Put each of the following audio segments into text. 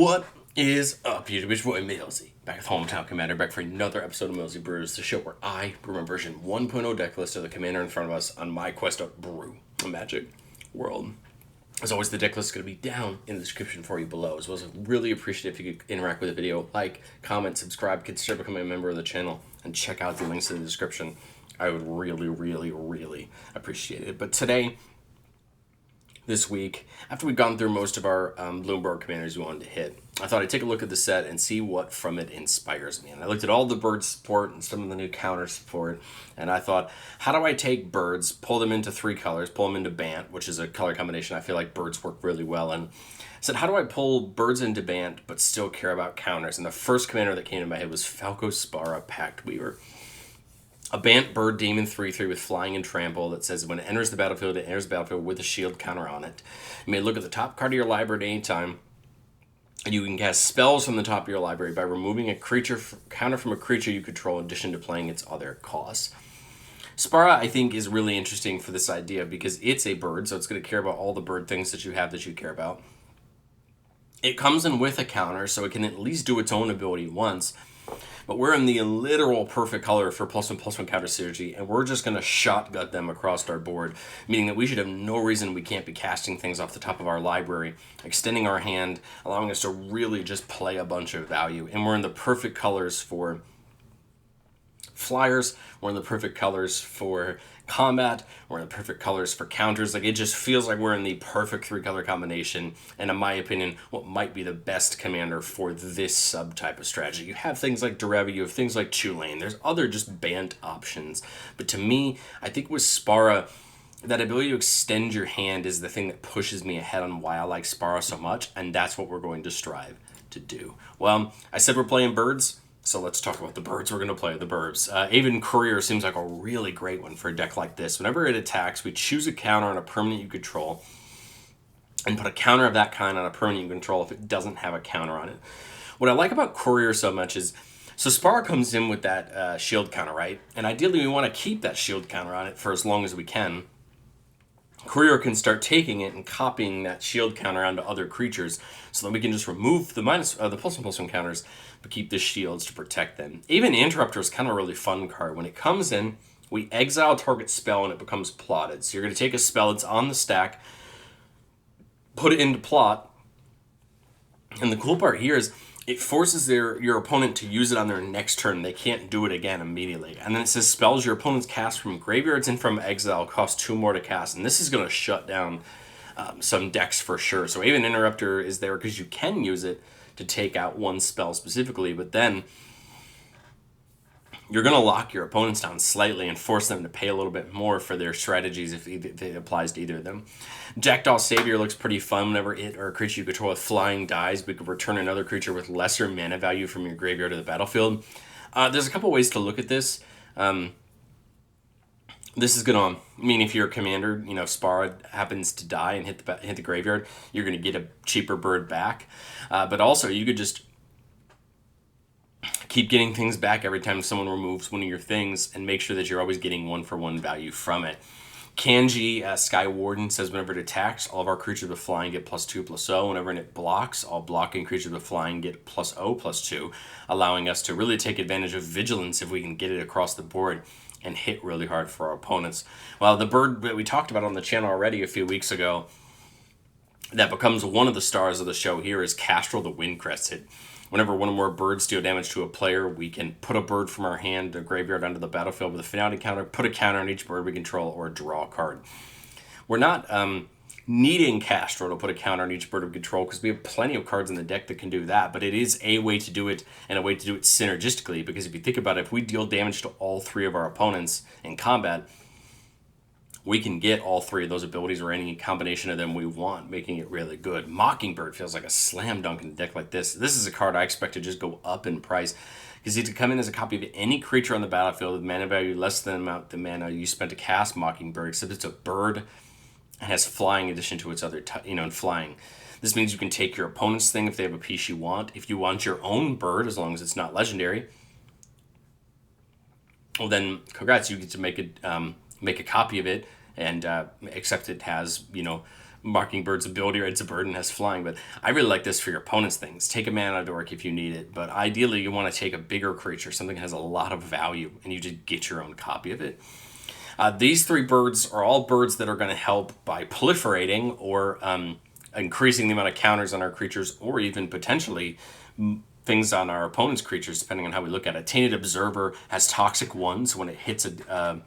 What is up, YouTube? It's Roy Millsy, back with Hometown Commander, back for another episode of Millsy Brews, the show where I brew my version 1.0 deck list of the commander in front of us on my quest to brew a Magic world. As always, the deck list is going to be down in the description for you below, as well as really appreciate if you could interact with the video, like, comment, subscribe, consider becoming a member of the channel, and check out the links in the description. I would really appreciate it. But today, this week, after we've gone through most of our Bloomberg commanders we wanted to hit, I thought I'd take a look at the set and see what from it inspires me. And I looked at all the bird support and some of the new counter support, and I thought, how do I take birds, pull them into three colors, pull them into Bant, which is a color combination I feel like birds work really well in. I said, how do I pull birds into Bant but still care about counters? And the first commander that came to my head was Falco Spara, Pactweaver. A Bant bird demon 3/3 with flying and trample that says when it enters the battlefield, it enters the battlefield with a shield counter on it. You may look at the top card of your library at any time, and you can cast spells from the top of your library by removing a creature counter from a creature you control in addition to playing its other costs. Spara, I think, is really interesting for this idea because it's a bird, so it's going to care about all the bird things that you have that you care about. It comes in with a counter, so it can at least do its own ability once. But we're in the literal perfect color for +1/+1 counter synergy, and we're just going to shotgun them across our board, meaning that we should have no reason we can't be casting things off the top of our library, extending our hand, allowing us to really just play a bunch of value. And we're in the perfect colors for flyers, we're in the perfect colors for combat, we're in the perfect colors for counters. Like, it just feels like we're in the perfect three-color combination, and in my opinion, what might be the best commander for this subtype of strategy. You have things like Derevi, you have things like Tulane, there's other just Bant options, but to me, I think with Spara, that ability to extend your hand is the thing that pushes me ahead on why I like Spara so much, and that's what we're going to strive to do. Well, I said we're playing birds, so let's talk about the birds. We're going to play the birds. Aven Courier seems like a really great one for a deck like this. Whenever it attacks, we choose a counter on a permanent you control and put a counter of that kind on a permanent you control if it doesn't have a counter on it. What I like about Courier so much is, so Spara comes in with that shield counter, right? And ideally we want to keep that shield counter on it for as long as we can. Courier can start taking it and copying that shield counter onto other creatures, so that we can just remove the +1/+1 counters, but keep the shields to protect them. Even Interrupter is kind of a really fun card. When it comes in, we exile target spell and it becomes plotted. So you're going to take a spell that's on the stack, put it into plot, and the cool part here is it forces your opponent to use it on their next turn. They can't do it again immediately. And then it says spells your opponents cast from graveyards and from exile cost 2 more to cast. And this is going to shut down some decks for sure. So even Interrupter is there because you can use it to take out one spell specifically, but then you're going to lock your opponents down slightly and force them to pay a little bit more for their strategies if it applies to either of them. Jackdaw Savior looks pretty fun. Whenever it or a creature you control with flying dies, we could return another creature with lesser mana value from your graveyard to the battlefield. There's a couple ways to look at this. This is going to mean if you're a commander, if Spara happens to die and hit the graveyard, you're going to get a cheaper bird back. But also, you could just keep getting things back every time someone removes one of your things and make sure that you're always getting 1-for-1 value from it. Kanji Sky Warden says whenever it attacks, all of our creatures with flying get +2/+0. Whenever it blocks, all blocking creatures with flying get +0/+2, allowing us to really take advantage of vigilance if we can get it across the board and hit really hard for our opponents. Well, the bird that we talked about on the channel already a few weeks ago that becomes one of the stars of the show here is Castrel the Windcrested. Whenever one or more birds deal damage to a player, we can put a bird from our hand or graveyard onto the battlefield with a finality counter, put a counter on each bird we control, or draw a card. We're not needing Castrel to put a counter on each bird we control because we have plenty of cards in the deck that can do that, but it is a way to do it and a way to do it synergistically, because if you think about it, if we deal damage to all three of our opponents in combat, we can get all three of those abilities or any combination of them we want, making it really good. Mockingbird feels like a slam dunk in a deck like this. This is a card I expect to just go up in price because it could come in as a copy of any creature on the battlefield with mana value less than the amount the mana you spent to cast Mockingbird, except it's a bird and has flying in addition to its other, and flying. This means you can take your opponent's thing if they have a piece you want. If you want your own bird, as long as it's not legendary, well then, congrats, you get to make a copy of it, and except it has, Mockingbird's ability, right? It's a bird and has flying, but I really like this for your opponent's things. Take a mana dork if you need it, but ideally you want to take a bigger creature, something that has a lot of value, and you just get your own copy of it. These three birds are all birds that are going to help by proliferating or increasing the amount of counters on our creatures, or even potentially things on our opponent's creatures, depending on how we look at it. Tainted Observer has toxic ones. When it hits a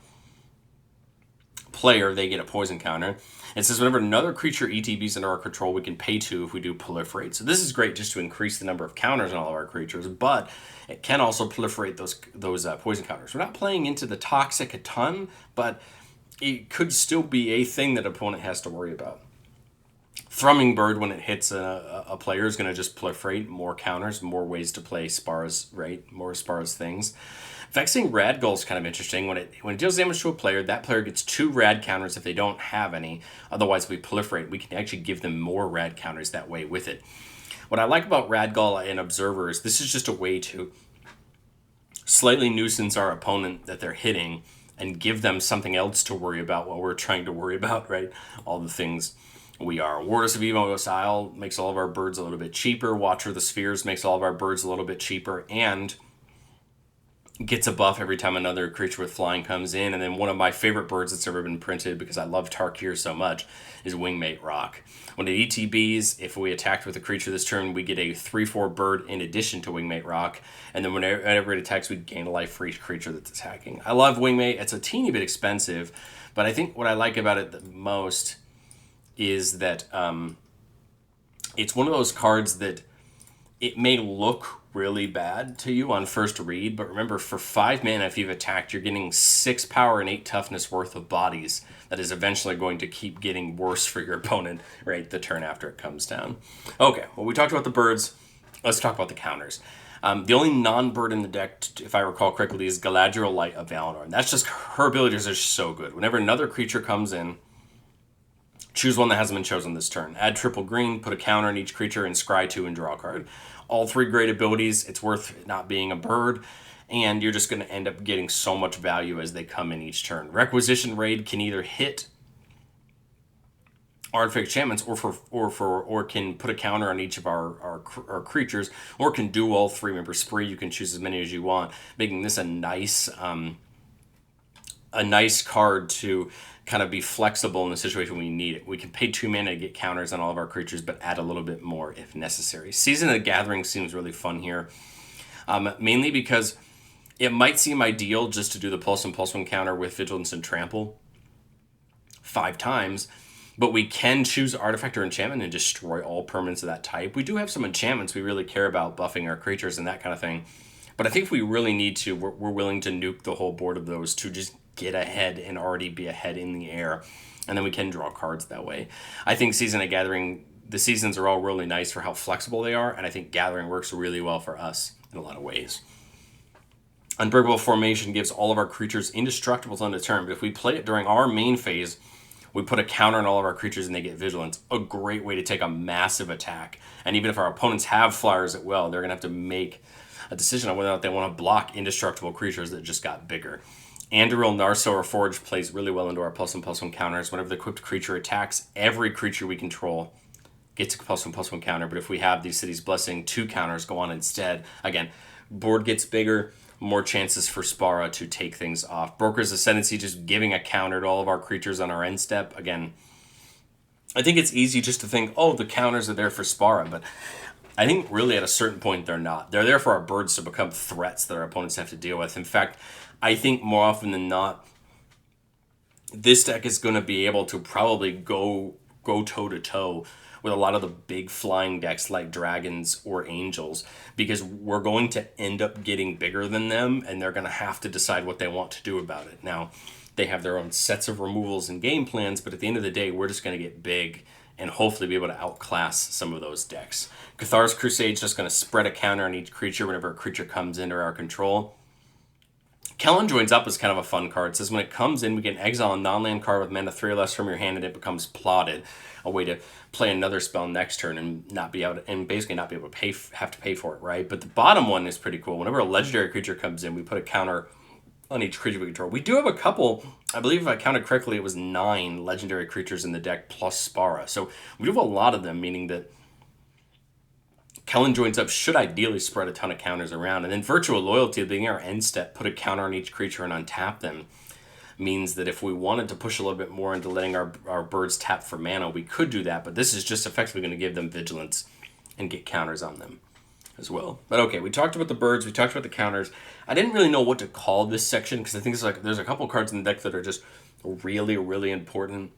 player, they get a poison counter. It says whenever another creature ETBs under our control, we can pay 2 if we do proliferate. So this is great just to increase the number of counters on all of our creatures, but it can also proliferate those poison counters. We're not playing into the toxic a ton, but it could still be a thing that opponent has to worry about. Thrumming Bird, when it hits a player, is going to just proliferate more counters, more ways to play Spara's, right? More Spara's things. Vexing Radgull is kind of interesting. When it deals damage to a player, that player gets 2 rad counters if they don't have any. Otherwise, we proliferate. We can actually give them more rad counters that way with it. What I like about Radgull and Observer is this is just a way to slightly nuisance our opponent that they're hitting and give them something else to worry about while we're trying to worry about, right? All the things we are. Warders of Evil Isle makes all of our birds a little bit cheaper. Watcher of the Spheres makes all of our birds a little bit cheaper. And gets a buff every time another creature with flying comes in. And then one of my favorite birds that's ever been printed, because I love Tarkir so much, is Wingmate Rock. When it ETBs, if we attacked with a creature this turn, we get a 3/4 bird in addition to Wingmate Rock. And then whenever it attacks, we gain a life for each creature that's attacking. I love Wingmate. It's a teeny bit expensive, but I think what I like about it the most is that it's one of those cards that it may look really bad to you on first read, but remember, for 5 mana, if you've attacked, you're getting 6 power and 8 toughness worth of bodies. That is eventually going to keep getting worse for your opponent, right, the turn after it comes down. Okay, well, we talked about the birds. Let's talk about the counters. The only non-bird in the deck, if I recall correctly, is Galadriel Light of Valinor. And that's just, her abilities are so good. Whenever another creature comes in, choose one that hasn't been chosen this turn. Add triple green, put a counter on each creature, and scry 2 and draw a card. All 3 great abilities. It's worth not being a bird, and you're just going to end up getting so much value as they come in each turn. Requisition Raid can either hit artifact enchantments or can put a counter on each of our creatures, or can do all 3. Remember, Spree, you can choose as many as you want, making this a nice card to kind of be flexible in the situation when you need it. We can pay 2 mana to get counters on all of our creatures, but add a little bit more if necessary. Season of the Gathering seems really fun here, mainly because it might seem ideal just to do the Pulse and Pulse 1 counter with Vigilance and Trample 5 times, but we can choose Artifact or Enchantment and destroy all permanents of that type. We do have some enchantments we really care about buffing our creatures and that kind of thing, but I think if we really need to, we're willing to nuke the whole board of those to just get ahead and already be ahead in the air, and then we can draw cards that way. I think Season of Gathering, the seasons are all really nice for how flexible they are, and I think Gathering works really well for us in a lot of ways. Unbreakable Formation gives all of our creatures indestructible on the turn, but if we play it during our main phase, we put a counter on all of our creatures and they get Vigilance. A great way to take a massive attack. And even if our opponents have flyers at will, they're going to have to make a decision on whether or not they want to block indestructible creatures that just got bigger. Anduril, Narso, or Forge plays really well into our Plus and Plus 1 counters. Whenever the equipped creature attacks, every creature we control gets a Plus and Plus 1 counter. But if we have these City's Blessing, 2 counters go on instead. Again, board gets bigger, more chances for Spara to take things off. Broker's Ascendancy, just giving a counter to all of our creatures on our end step. Again, I think it's easy just to think, oh, the counters are there for Spara, but I think really at a certain point they're not. They're there for our birds to become threats that our opponents have to deal with. In fact, I think more often than not, this deck is going to be able to probably go toe-to-toe with a lot of the big flying decks like Dragons or Angels, because we're going to end up getting bigger than them, and they're going to have to decide what they want to do about it. Now, they have their own sets of removals and game plans, but at the end of the day, we're just going to get big and hopefully be able to outclass some of those decks. Cathar's Crusade is just going to spread a counter on each creature whenever a creature comes under our control. Kellen Joins Up is kind of a fun card. It says when it comes in, we get an exile a non-land card with mana 3 or less from your hand, and it becomes plotted. A way to play another spell next turn and not be able to, and basically not be able to have to pay for it, right? But the bottom one is pretty cool. Whenever a legendary creature comes in, we put a counter on each creature we control. We do have a couple, I believe if I counted correctly, it was 9 legendary creatures in the deck plus Spara. So we have a lot of them, meaning that Kellen joins up should ideally spread a ton of counters around. And then Virtual Loyalty, being our end step, put a counter on each creature and untap them, means that if we wanted to push a little bit more into letting our birds tap for mana, we could do that. But this is just effectively going to give them vigilance and get counters on them as well. But okay, we talked about the birds, we talked about the counters. I didn't really know what to call this section because I think it's like there's a couple cards in the deck that are just really, really important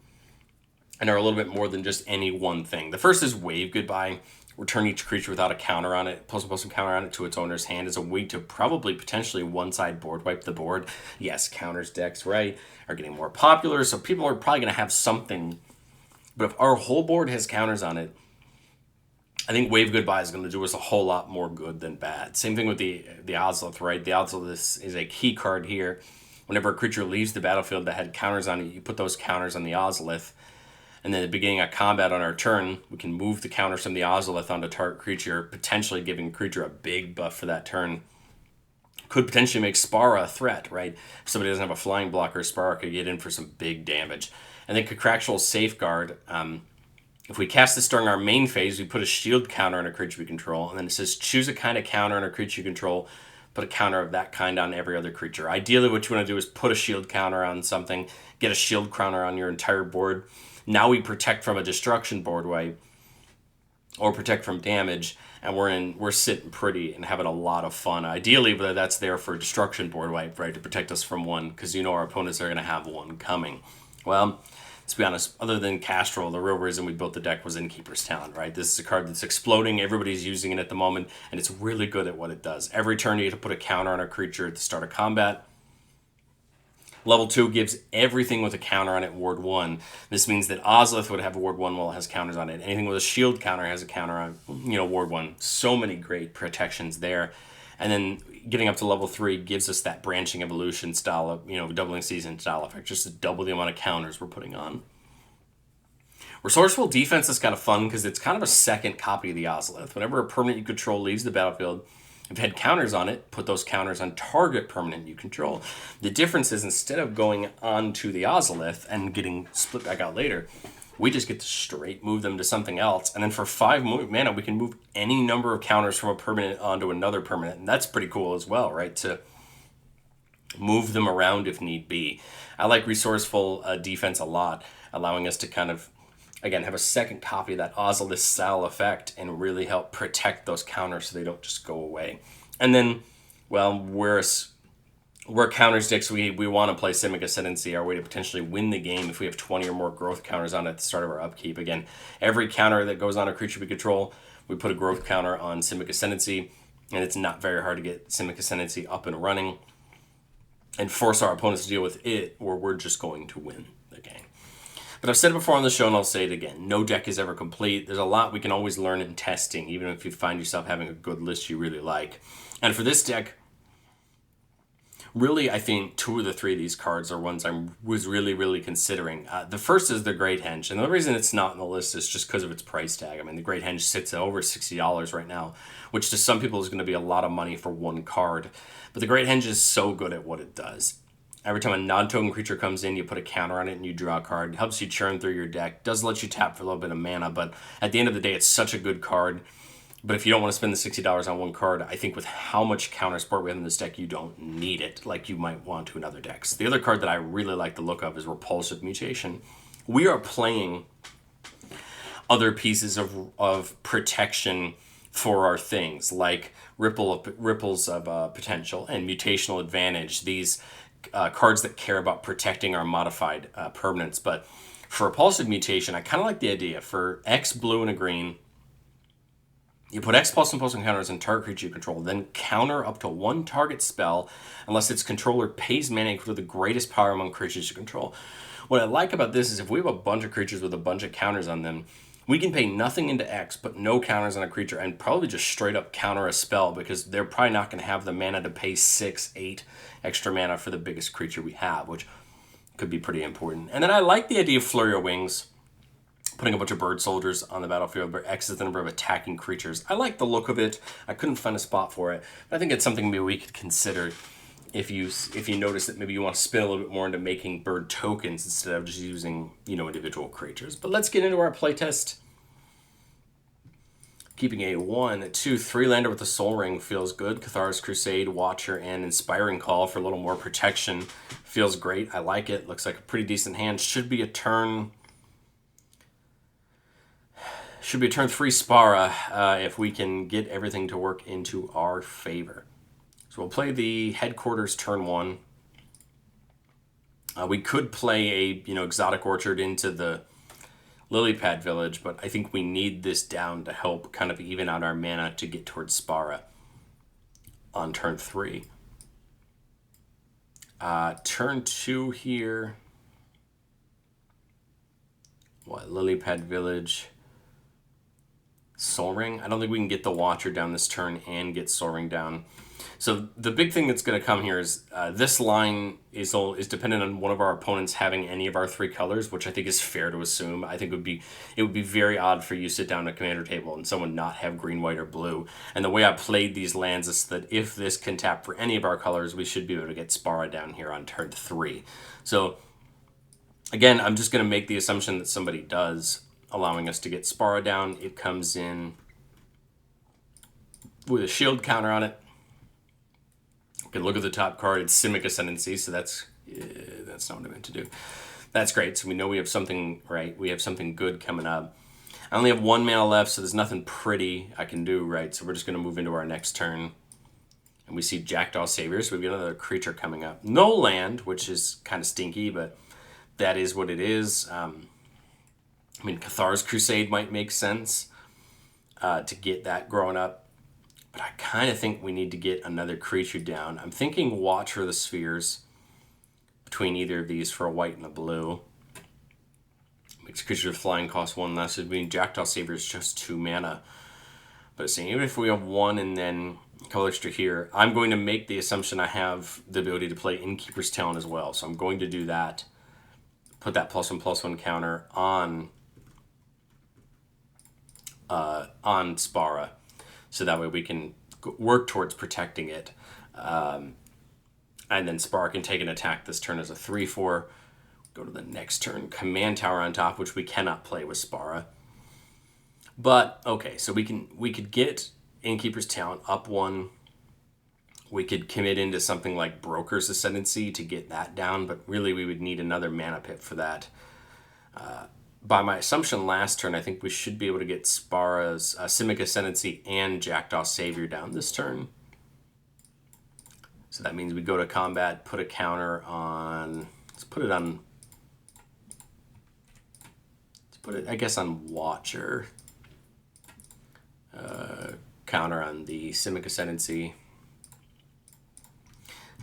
and are a little bit more than just any one thing. The first is Wave Goodbye. Return each creature without a counter on it, plus a counter on it to its owner's hand as a way to probably potentially one-side board wipe the board. Yes, counters decks, right, are getting more popular, so people are probably going to have something. But if our whole board has counters on it, I think Wave Goodbye is going to do us a whole lot more good than bad. Same thing with the Ozolith, right? The Ozolith is a key card here. Whenever a creature leaves the battlefield that had counters on it, you put those counters on the Ozolith. And then at the beginning of combat on our turn, we can move the counters from the Ozolith onto target creature, potentially giving creature a big buff for that turn. Could potentially make Spara a threat, right? If somebody doesn't have a flying blocker, Spara could get in for some big damage. And then Contractual Safeguard. If we cast this during our main phase, we put a shield counter on a creature we control, and then it says choose a kind of counter on a creature you control, put a counter of that kind on every other creature. Ideally, what you want to do is put a shield counter on something, get a shield counter on your entire board. Now we protect from a destruction board wipe, or protect from damage, and we're sitting pretty and having a lot of fun. Ideally, whether that's there for destruction board wipe, right, to protect us from one, because you know our opponents are going to have one coming. Well, let's be honest, other than Castrol, the real reason we built the deck was Innkeeper's Talent, right? This is a card that's exploding, everybody's using it at the moment, and it's really good at what it does. Every turn you get to put a counter on a creature at the start of combat. Level 2 gives everything with a counter on it Ward 1. This means that Ozolith would have a Ward 1 while it has counters on it. Anything with a shield counter has a counter on, Ward 1. So many great protections there. And then getting up to level 3 gives us that branching evolution style of, doubling season style effect, just to double the amount of counters we're putting on. Resourceful Defense is kind of fun because it's kind of a second copy of the Ozolith. Whenever a permanent you control leaves the battlefield, if it had counters on it, put those counters on target permanent you control. The difference is instead of going on to the Ozolith and getting split back out later, we just get to straight move them to something else. And then for 5 mana, we can move any number of counters from a permanent onto another permanent. And that's pretty cool as well, right? To move them around if need be. I like Resourceful Defense a lot, allowing us to kind of, again, have a second copy of that Ozolith style effect and really help protect those counters so they don't just go away. And then, well, we're counter sticks. We want to play Simic Ascendancy, our way to potentially win the game if we have 20 or more growth counters on at the start of our upkeep. Again, every counter that goes on a creature we control, we put a growth counter on Simic Ascendancy, and it's not very hard to get Simic Ascendancy up and running and force our opponents to deal with it, or we're just going to win the game. But I've said it before on the show, and I'll say it again. No deck is ever complete. There's a lot we can always learn in testing, even if you find yourself having a good list you really like. And for this deck, really, I think 2 of the 3 of these cards are ones I was really, really considering. The first is the Great Henge, and the reason it's not on the list is just because of its price tag. I mean, the Great Henge sits at over $60 right now, which to some people is going to be a lot of money for one card. But the Great Henge is so good at what it does. Every time a non-token creature comes in, you put a counter on it and you draw a card. It helps you churn through your deck. Does let you tap for a little bit of mana, but at the end of the day, it's such a good card. But if you don't want to spend the $60 on one card, I think with how much counter support we have in this deck, you don't need it like you might want to in other decks. The other card that I really like the look of is Repulsive Mutation. We are playing other pieces of protection for our things, like Ripples of Potential and Mutational Advantage. These cards that care about protecting our modified permanents. But for Repulsive Mutation, I kind of like the idea. For X blue and a green, you put X plus and plus counters on target creature you control, then counter up to 1 target spell unless its controller pays mana equal to the greatest power among creatures you control. What I like about this is if we have a bunch of creatures with a bunch of counters on them, we can pay nothing into X, but no counters on a creature, and probably just straight up counter a spell because they're probably not going to have the mana to pay 6, 8 extra mana for the biggest creature we have, which could be pretty important. And then I like the idea of Flurry of Wings, putting a bunch of bird soldiers on the battlefield where X is the number of attacking creatures. I like the look of it. I couldn't find a spot for it, but I think it's something maybe we could consider if you notice that maybe you want to spin a little bit more into making bird tokens instead of just using, you know, individual creatures. But let's get into our playtest. Keeping a 1, 2, 3-lander with the Soul Ring feels good. Cathar's Crusade, Watcher, and Inspiring Call for a little more protection feels great. I like it. Looks like a pretty decent hand. Should be a turn 3 Spara if we can get everything to work into our favor. So we'll play the Headquarters turn 1. We could play a, you know, Exotic Orchard into the Lilypad Village, but I think we need this down to help kind of even out our mana to get towards Spara on turn 3. Turn 2 here. What, Lilypad Village, Soul Ring? I don't think we can get the Watcher down this turn and get Soul Ring down. So the big thing that's going to come here is this line is dependent on one of our opponents having any of our 3 colors, which I think is fair to assume. I think it would be very odd for you to sit down at a commander table and someone not have green, white, or blue. And the way I played these lands is that if this can tap for any of our colors, we should be able to get Spara down here on turn 3. So again, I'm just going to make the assumption that somebody does, allowing us to get Spara down. It comes in with a shield counter on it. You can look at the top card. It's Simic Ascendancy, so that's not what I meant to do. That's great. So we know we have something, right? We have something good coming up. I only have 1 mana left, so there's nothing pretty I can do, right? So we're just going to move into our next turn. And we see Jackdaw Saviors. We've got another creature coming up. No land, which is kind of stinky, but that is what it is. I mean, Cathar's Crusade might make sense to get that growing up. But I kind of think we need to get another creature down. I'm thinking Watcher of the Spheres between either of these for a white and a blue. Makes creature with flying cost 1 less. It means Jackdaw Savior is just 2 mana. But see, even if we have 1 and then a couple extra here, I'm going to make the assumption I have the ability to play Innkeeper's Talent as well. So I'm going to do that. Put that +1/+1 counter on Spara. So that way we can work towards protecting it. And then Spara can take an attack this turn as a 3/4. Go to the next turn. Command Tower on top, which we cannot play with Spara. But, okay, so we could get Innkeeper's Talent up 1. We could commit into something like Broker's Ascendancy to get that down, but really we would need another mana pit for that. By my assumption last turn, I think we should be able to get Spara's Simic Ascendancy and Jackdaw Savior down this turn. So that means we go to combat, put a counter on... Let's put it, I guess, on Watcher. Counter on the Simic Ascendancy.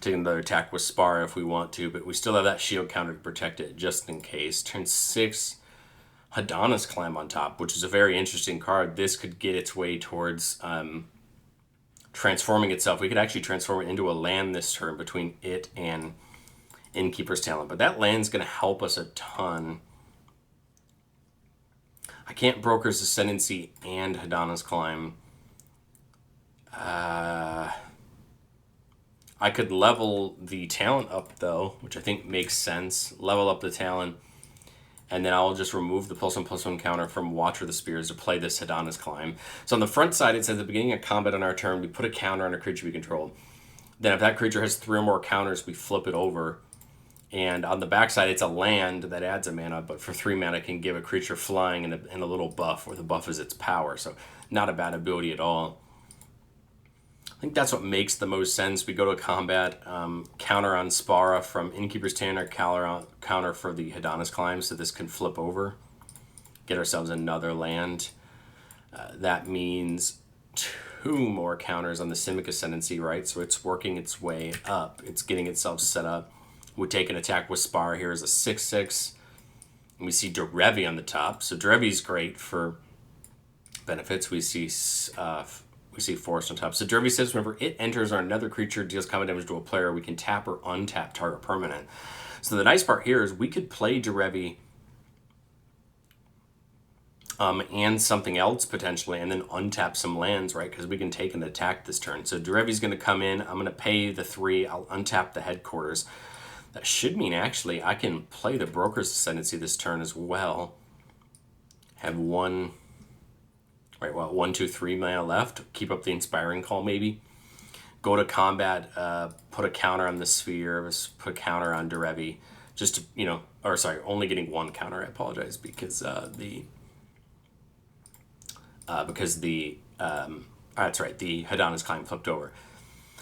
Take another attack with Spara if we want to, but we still have that shield counter to protect it just in case. Turn 6... Hadana's Climb on top, which is a very interesting card. This could get its way towards transforming itself. We could actually transform it into a land this turn between it and Innkeeper's Talent. But that land's going to help us a ton. I can't Broker's Ascendancy and Hadana's Climb. I could level the talent up, though, which I think makes sense. Level up the talent. And then I'll just remove the +1/+1 counter from Watcher of the Spears to play this Hadana's Climb. So on the front side, it says at the beginning of combat on our turn, we put a counter on a creature we control. Then if that creature has 3 or more counters, we flip it over. And on the back side, it's a land that adds a mana, but for 3 mana can give a creature flying and a little buff, where the buff is its power. So not a bad ability at all. I think that's what makes the most sense. We go to combat, counter on Spara from Innkeeper's Talent, or counter for the Hadana's Climb, so this can flip over. Get ourselves another land. That means 2 more counters on the Simic Ascendancy, right? So it's working its way up. It's getting itself set up. We take an attack with Spara here as a 6/6. And we see Derevi on the top. So Derevi's great for benefits. We see Forest on top. So Derevi says whenever it enters or another creature deals combat damage to a player, we can tap or untap target permanent. So the nice part here is we could play Derevi and something else potentially, and then untap some lands, right? Because we can take an attack this turn. So Derevi's going to come in. I'm going to pay the 3. I'll untap the headquarters. That should mean actually I can play the Broker's Ascendancy this turn as well. Have 1, right? Well, 1, 2, 3 mana left. Keep up the Inspiring Call maybe. Go to combat. Put a counter on the Sphere. Put a counter on Derevi. Just to, you know, or sorry, only getting 1 counter. I apologize because that's right, the Hadana's Climb flipped over.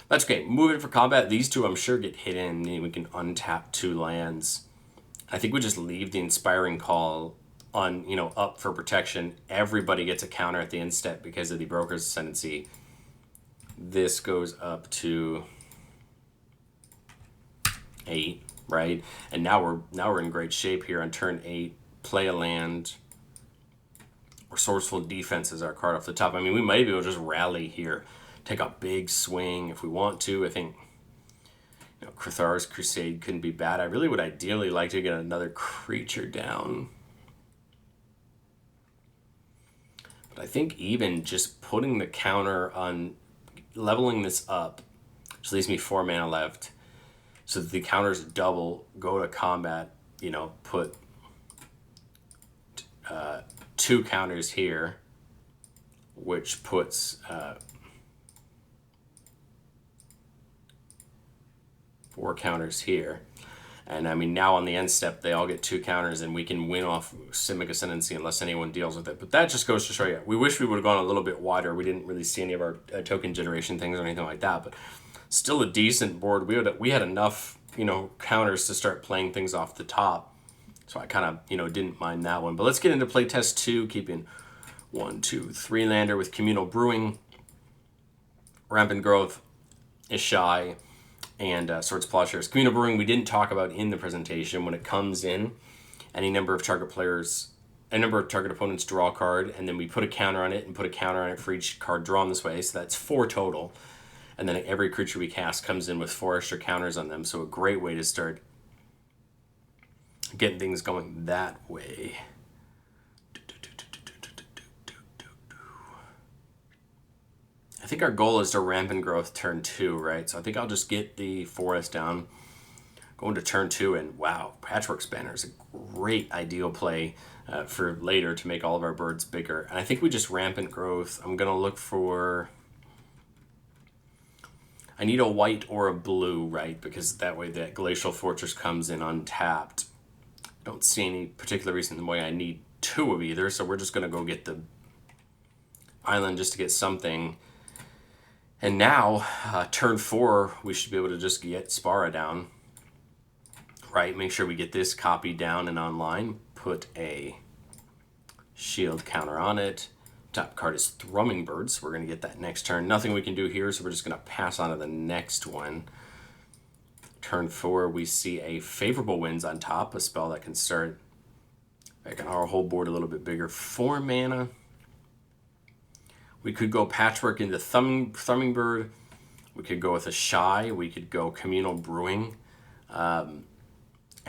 That's okay. Moving for combat, these two I'm sure get hit in. We can untap 2 lands. I think we just leave the Inspiring Call on, you know, up for protection. Everybody gets a counter at the end step because of the Broker's Ascendancy. This goes up to 8, right? And now we're in great shape here on turn 8. Play a land. Resourceful Defense is our card off the top. I mean, we might be able to just rally here, take a big swing if we want to. I think, you know, Crethar's Crusade couldn't be bad. I really would ideally like to get another creature down. But I think even just putting the counter on, leveling this up, which leaves me 4 mana left, so that the counters double, go to combat, you know, put 2 counters here, which puts 4 counters here. And I mean, now on the end step, they all get 2 counters, and we can win off Simic Ascendancy unless anyone deals with it. But that just goes to show you, we wish we would have gone a little bit wider. We didn't really see any of our token generation things or anything like that, but still a decent board. We had enough, you know, counters to start playing things off the top. So I kind of, you know, didn't mind that one. But let's get into Playtest 2, keeping 1, 2, 3 lander with Communal Brewing, Rampant Growth, Ishai, and Swords Plowshares. Communal Brewing we didn't talk about in the presentation. When it comes in, any number of target players, a number of target opponents draw a card, and then we put a counter on it and put a counter on it for each card drawn this way. So that's 4 total. And then every creature we cast comes in with 4 extra counters on them. So a great way to start getting things going that way. I think our goal is to Rampant Growth turn 2, right? So I think I'll just get the forest down, go into turn 2, and wow, Patchwork Spanner is a great ideal play for later to make all of our birds bigger. And I think we just Rampant Growth. I'm going to look for... I need a white or a blue, right? Because that way that Glacial Fortress comes in untapped. I don't see any particular reason why I need 2 of either, so we're just going to go get the island just to get something. And now, turn 4, we should be able to just get Spara down, right? Make sure we get this copy down and online. Put a shield counter on it. Top card is Thrumming Bird, so we're going to get that next turn. Nothing we can do here, so we're just going to pass on to the next one. Turn 4, we see a Favorable Winds on top, a spell that can start making our whole board a little bit bigger. 4 mana. We could go Patchwork into Thrumming Bird. We could go with a Shy. We could go Communal Brewing and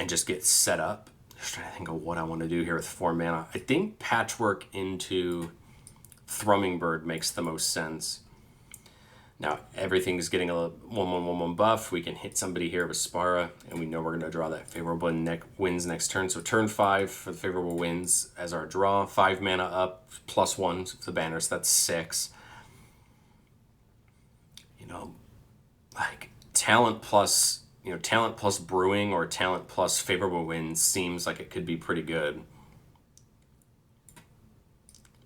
just get set up. Just trying to think of what I want to do here with 4 mana. I think Patchwork into Thrumming Bird makes the most sense. Now, everything's getting a 1/1/1/1 buff. We can hit somebody here with Spara, and we know we're going to draw that Favorable Winds next turn. So turn 5 for the Favorable Winds as our draw. 5 mana up, +1 to the banner, so that's 6. You know, like talent plus Brewing or talent plus Favorable Winds seems like it could be pretty good.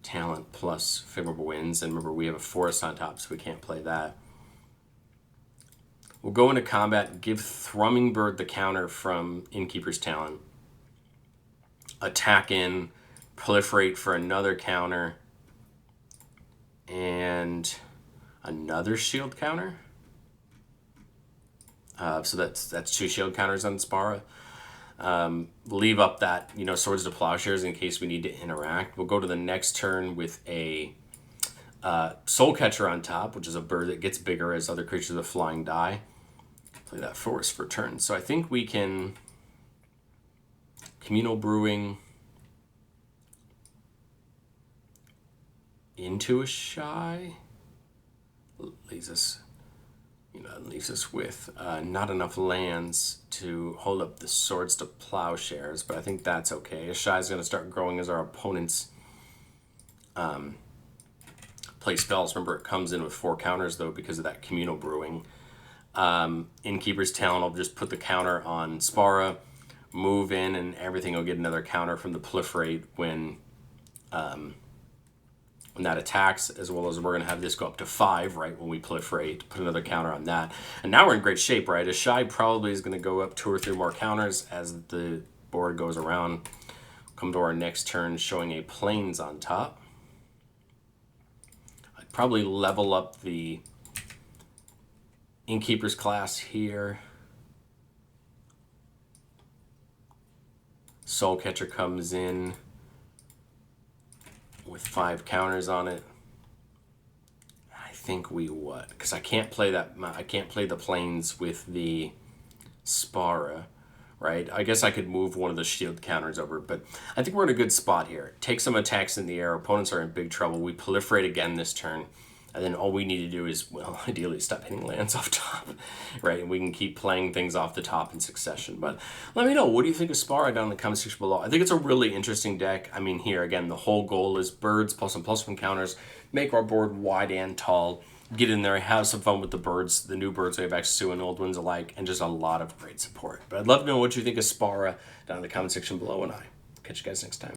Talent plus Favorable Winds, and remember we have a forest on top, so we can't play that. We'll go into combat, give Thrumming Bird the counter from Innkeeper's Talent, attack in, proliferate for another counter, and another shield counter. So that's 2 shield counters on Spara. Leave up that, Swords to Plowshares in case we need to interact. We'll go to the next turn with a Soul Catcher on top, which is a bird that gets bigger as other creatures with flying die. Play that forest for turn. So I think we can Communal Brewing, into a Shy. Leaves us, leaves us with not enough lands to hold up the Swords to Plowshares, but I think that's okay. A Shy is going to start growing as our opponents play spells. Remember, it comes in with 4 counters, though, because of that Communal Brewing. Innkeeper's Talent will just put the counter on Spara, move in, and everything will get another counter from the Proliferate when that attacks, as well as we're going to have this go up to 5, right, when we Proliferate, put another counter on that. And now we're in great shape, right? A Shy probably is going to go up 2 or 3 more counters as the board goes around. Come to our next turn, showing a Plains on top. I'd probably level up the Innkeeper's class here. Soul Catcher comes in with 5 counters on it. I think we what? Because I can't play that. I can't play the Plains with the Spara, right? I guess I could move one of the shield counters over, but I think we're in a good spot here. Take some attacks in the air. Opponents are in big trouble. We Proliferate again this turn. And then all we need to do is, well, ideally stop hitting lands off top, right? And we can keep playing things off the top in succession. But let me know, what do you think of Spara down in the comment section below? I think it's a really interesting deck. I mean, here, again, the whole goal is birds, +1/+1 counters, make our board wide and tall, get in there, have some fun with the birds, the new birds we have access to and old ones alike, and just a lot of great support. But I'd love to know what you think of Spara down in the comment section below, and I catch you guys next time.